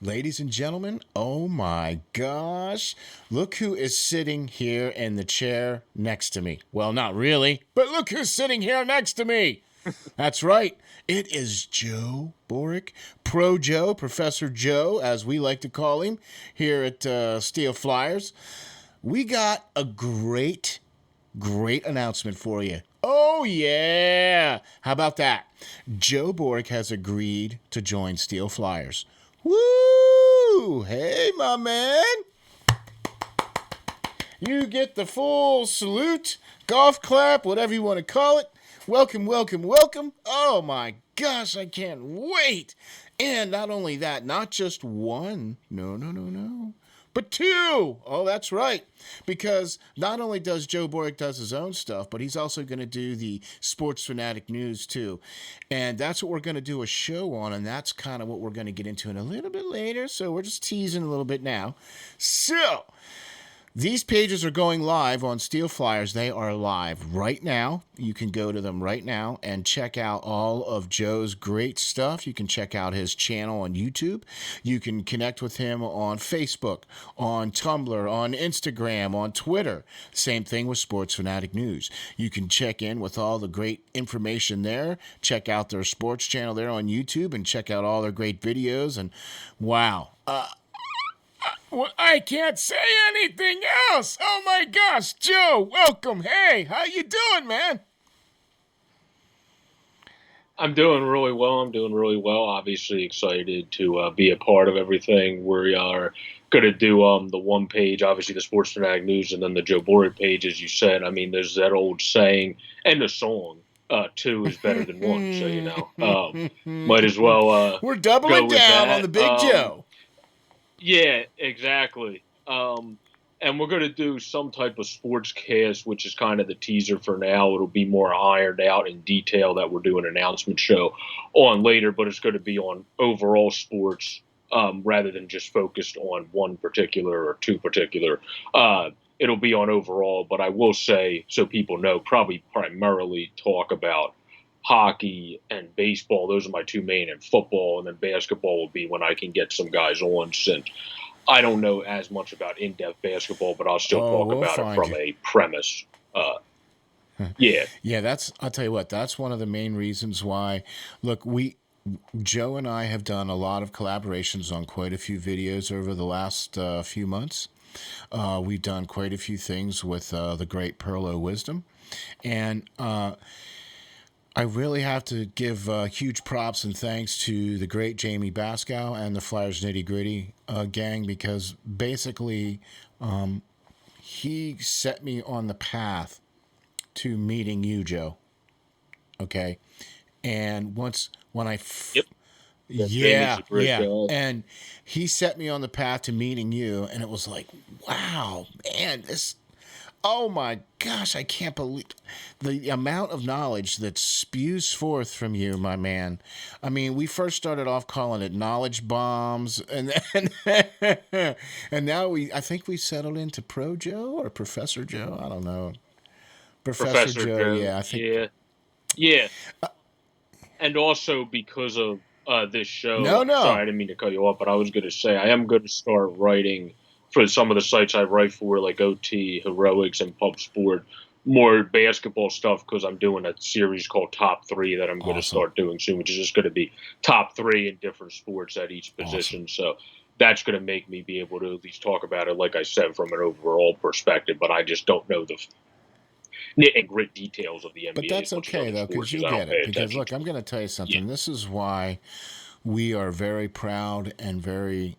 Ladies and gentlemen, oh my gosh, look who is sitting here in the chair next to me. Well, not really, but look who's sitting here next to me. That's right, it is Joe Borek, Pro Joe, Professor Joe, as we like to call him here at SteelFlyers. We got a great announcement for you. Oh, yeah. How about that? Joe Borek has agreed to join SteelFlyers. Woo! Hey, my man. You get the full salute, golf clap, whatever you want to call it. Welcome, welcome, welcome. Oh, my gosh, I can't wait. And not only that, not just one. No. But two. Oh, that's right. Because not only does Joe Borek does his own stuff, but he's also going to do the Sports Phanatic News too. And that's what we're going to do a show on, and that's kind of what we're going to get into in a little bit later. So we're just teasing a little bit now. So these pages are going live on SteelFlyers. They are live right now. You can go to them right now and check out all of Joe's great stuff. You can check out his channel on YouTube. You can connect with him on Facebook, on Tumblr, on Instagram, on Twitter. Same thing with Sports Phanatic News. You can check in with all the great information there. Check out their sports channel there on YouTube and check out all their great videos. And wow. Well, I can't say anything else. Oh my gosh, Joe, welcome. Hey, how you doing, man? I'm doing really well. Obviously excited to be a part of everything. We are going to do the one page, obviously the Sports Phanatic News, and then the Joe Borek page, as you said. I mean, there's that old saying and the song, two is better than one. So, might as well We're go doubling with down on that. the Big Joe. Yeah, exactly. And we're going to do some type of sports cast, which is kind of the teaser for now. It'll be more ironed out in detail that we're doing an announcement show on later, but it's going to be on overall sports rather than just focused on one particular or two particular. It'll be on overall, but I will say, so people know, probably primarily talk about hockey and baseball. Those are my two main, and football, and then basketball will be when I can get some guys on, since I don't know as much about in-depth basketball, but I'll still talk We'll about it find from you. a premise. Yeah. Yeah, I'll tell you what, that's one of the main reasons why. Look, Joe and I have done a lot of collaborations on quite a few videos over the last few months. We've done quite a few things with the great Perlo Wisdom. And I really have to give huge props and thanks to the great Jamie Baskow and the Flyers Nitty Gritty gang, because basically he set me on the path to meeting you, Joe. Okay. And when I Yep. yeah, and he set me on the path to meeting you, and it was like, wow, man, this. Oh my gosh, I can't believe the amount of knowledge that spews forth from you, my man. I mean, we first started off calling it knowledge bombs, and then and now I think we settled into Pro Joe or Professor Joe. I don't know. Professor Professor Joe, Joe. yeah, I think. Yeah. And also because of this show, sorry, No. I didn't mean to cut you off, but I was going to say I am going to start writing for some of the sites I write for, like OT, Heroics, and Pub Sport, more basketball stuff, because I'm doing a series called Top 3 that I'm going to Awesome. start doing soon, which is just going to be top 3 in different sports at each position. So that's going to make me be able to at least talk about it, like I said, from an overall perspective, but I just don't know the nit and grit details of the NBA. But that's as much as okay, other though, because sports, you'll I don't get pay it. Because, attention look, to. I'm going to tell you Yeah. something. This is why we are very proud and very,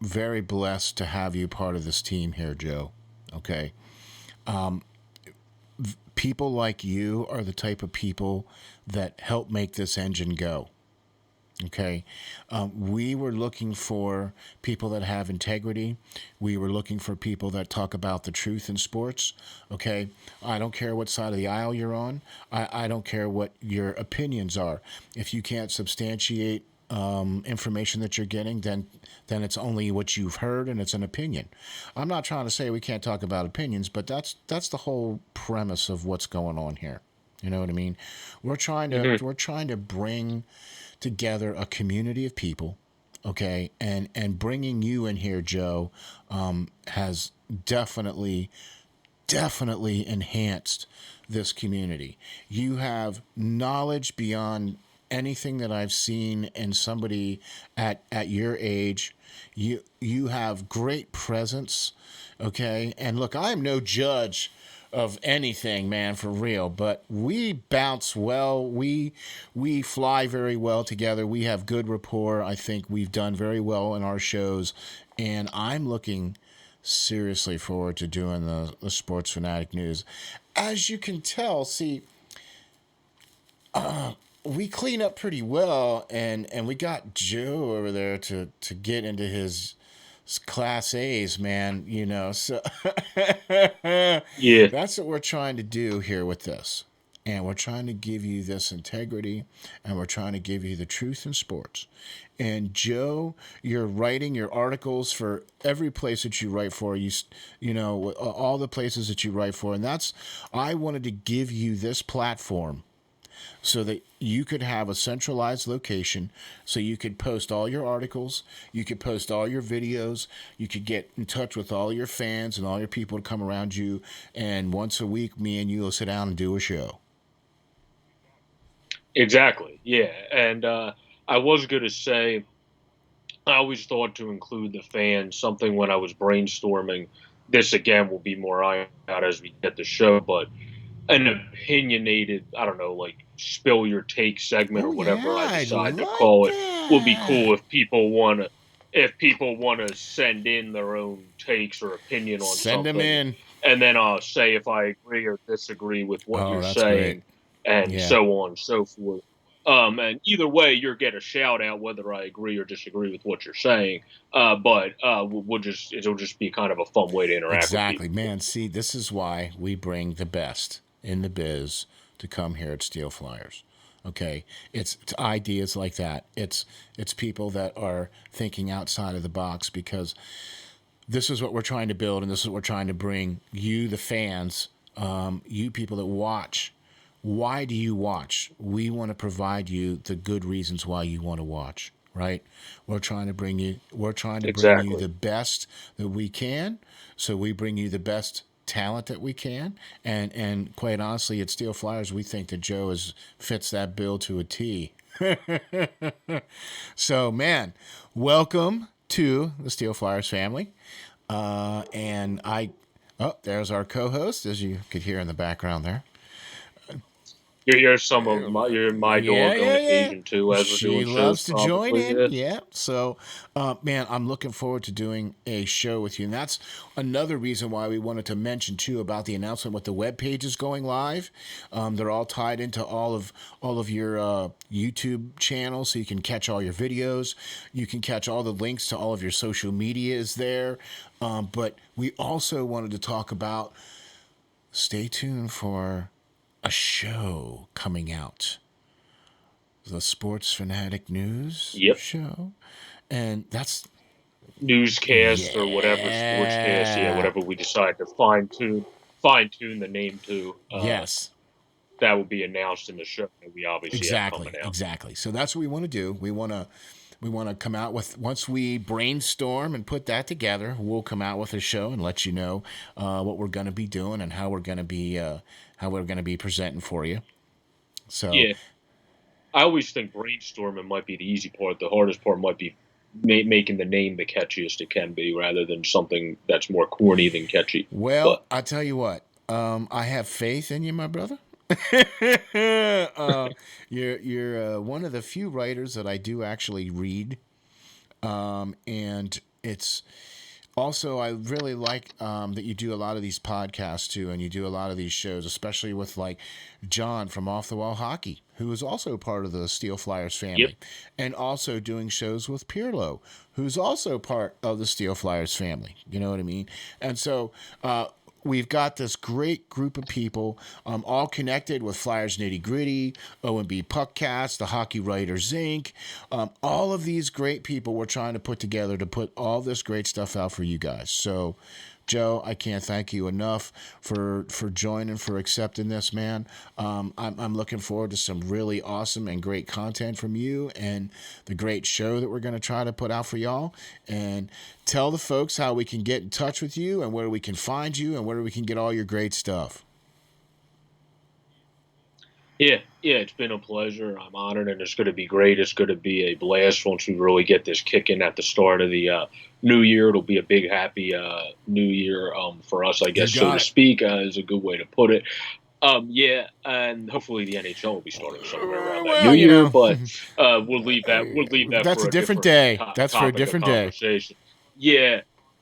very blessed to have you part of this team here, Joe. Okay? People like you are the type of people that help make this engine go. Okay. We were looking for people that have integrity. We were looking for people that talk about the truth in sports. Okay. I don't care what side of the aisle you're on. I don't care what your opinions are. If you can't substantiate information that you're getting, then it's only what you've heard, and it's an opinion. I'm not trying to say we can't talk about opinions, but that's the whole premise of what's going on here. You know what I mean? We're trying Mm-hmm. to bring together a community of people, okay? And bringing you in here, Joe, has definitely enhanced this community. You have knowledge beyond anything that I've seen in somebody at your age. You have great presence, okay? And look, I am no judge of anything, man, for real, but we bounce well. We fly very well together. We have good rapport. I think we've done very well in our shows, and I'm looking seriously forward to doing the Sports Phanatic News. As you can tell, see, we clean up pretty well, and we got Joe over there to get into his class A's, man. You know, so Yeah, that's what we're trying to do here with this. And we're trying to give you this integrity, and we're trying to give you the truth in sports. And Joe, you're writing your articles for every place that you write for. You know, all the places that you write for, and that's, I wanted to give you this platform so that you could have a centralized location, so you could post all your articles, you could post all your videos, you could get in touch with all your fans and all your people to come around you, and once a week, me and you will sit down and do a show. exactly. Yeah, and I was going to say, I always thought to include the fans, something when I was brainstorming. This again will be more ironed out as we get the show, but an opinionated, I don't know, like spill your take segment or Oh yeah, whatever I I decide to like call it would be that. cool if people want to send in their own takes or opinion on Send them something, in. and then I'll say if I agree or disagree with what Oh, you're that's great. saying, and Yeah, so on and so forth. And either way, you'll get a shout out whether I agree or disagree with what you're saying. But we'll just it'll just be kind of a fun way to interact with exactly, people. man. See, this is why we bring the best in the biz to come here at SteelFlyers. Okay, it's ideas like that. It's people that are thinking outside of the box, because this is what we're trying to build, and this is what we're trying to bring you, the fans, you people that watch. Why do you watch? We want to provide you the good reasons why you want to watch, right? We're trying to bring you Exactly. the best that we can. So we bring you the best talent that we can. And quite honestly, at Steel Flyers, we think that Joe fits that bill to a T. So, man, welcome to the Steel Flyers family. And oh, there's our co-host, as you could hear in the background there. You're some of my you're my Yeah, dog on yeah, yeah. occasion too, as we're She doing shows loves to join probably. in. Yeah. Yeah. So, man, I'm looking forward to doing a show with you. And that's another reason why we wanted to mention, too, about the announcement with the web pages going live. They're all tied into all of your YouTube channels, so you can catch all your videos. You can catch all the links to all of your social media is there. But we also wanted to talk about, stay tuned for a show coming out, the Sports Phanatic News Yep. show. And that's, Newscast or whatever, sportscast, yeah, yeah. whatever we decide to fine tune the name to. Yes, That will be announced in the show that we obviously have coming exactly. out. Exactly. So that's what we want to do. We want to come out with, once we brainstorm and put that together, we'll come out with a show and let you know what we're going to be doing and how we're going to be presenting for you. So Yeah. I always think brainstorming might be the easy part. The hardest part might be making the name the catchiest it can be, rather than something that's more corny than catchy. well, But I tell you what, I have faith in you, my brother. You're one of the few writers that I do actually read, and it's also, I really like that you do a lot of these podcasts too, and you do a lot of these shows, especially with like John from Off the Wall Hockey, who is also part of the Steel Flyers yep, family, and also doing shows with Pirlo, who's also part of the Steel Flyers family. You know what I mean? And so, we've got this great group of people, all connected with Flyers Nitty Gritty, O&B Puckcast, the Hockey Writers Inc. All of these great people we're trying to put together to put all this great stuff out for you guys. So Joe, I can't thank you enough for joining, for accepting this, man. I'm looking forward to some really awesome and great content from you and the great show that we're going to try to put out for y'all. And tell the folks how we can get in touch with you and where we can find you and where we can get all your great stuff. Yeah, it's been a pleasure. I'm honored, and it's going to be great. It's going to be a blast once we really get this kicking at the start of the new year. It'll be a big, happy new year for us, I guess, so to speak, is a good way to put it. Yeah, and hopefully the NHL will be starting somewhere around that Well, new you year, know, but we'll leave that. We'll leave that that's for a a different different day. That's for a topic of different day. conversation. Yeah,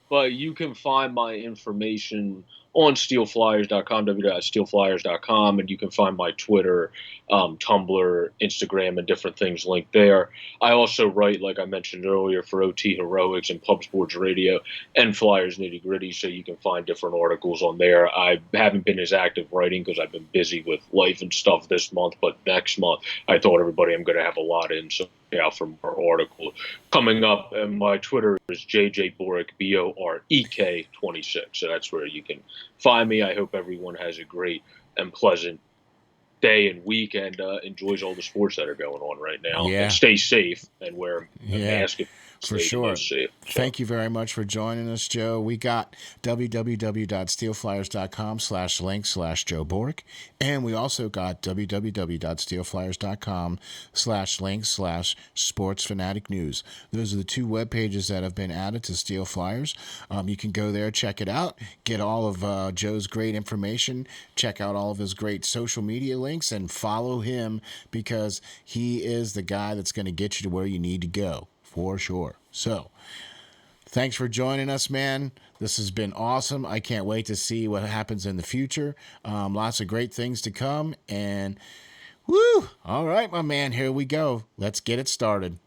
but you can find my information on steelflyers.com, www.steelflyers.com, and you can find my Twitter, Tumblr, Instagram, and different things linked there. I also write, like I mentioned earlier, for OT Heroics and Pub Sports Radio and Flyers Nitty Gritty, so you can find different articles on there. I haven't been as active writing because I've been busy with life and stuff this month, but next month I thought everybody I'm going to have a lot in, so out for more articles coming up. And my Twitter is JJ Borek, BOREK 26. So that's where you can find me. I hope everyone has a great and pleasant day and week and enjoys all the sports that are going on right now. Yeah. And stay safe and wear a mask if for sure. Safe. Thank you very much for joining us, Joe. We got www.steelflyers.com/link/Joe Borek, and we also got www.steelflyers.com/link/Sports Phanatic News. Those are the two web pages that have been added to Steel Flyers. You can go there, check it out, get all of Joe's great information, check out all of his great social media links, and follow him because he is the guy that's going to get you to where you need to go. For sure. So, thanks for joining us, man. This has been awesome. I can't wait to see what happens in the future. Lots of great things to come. And, woo! All right, my man, here we go. Let's get it started.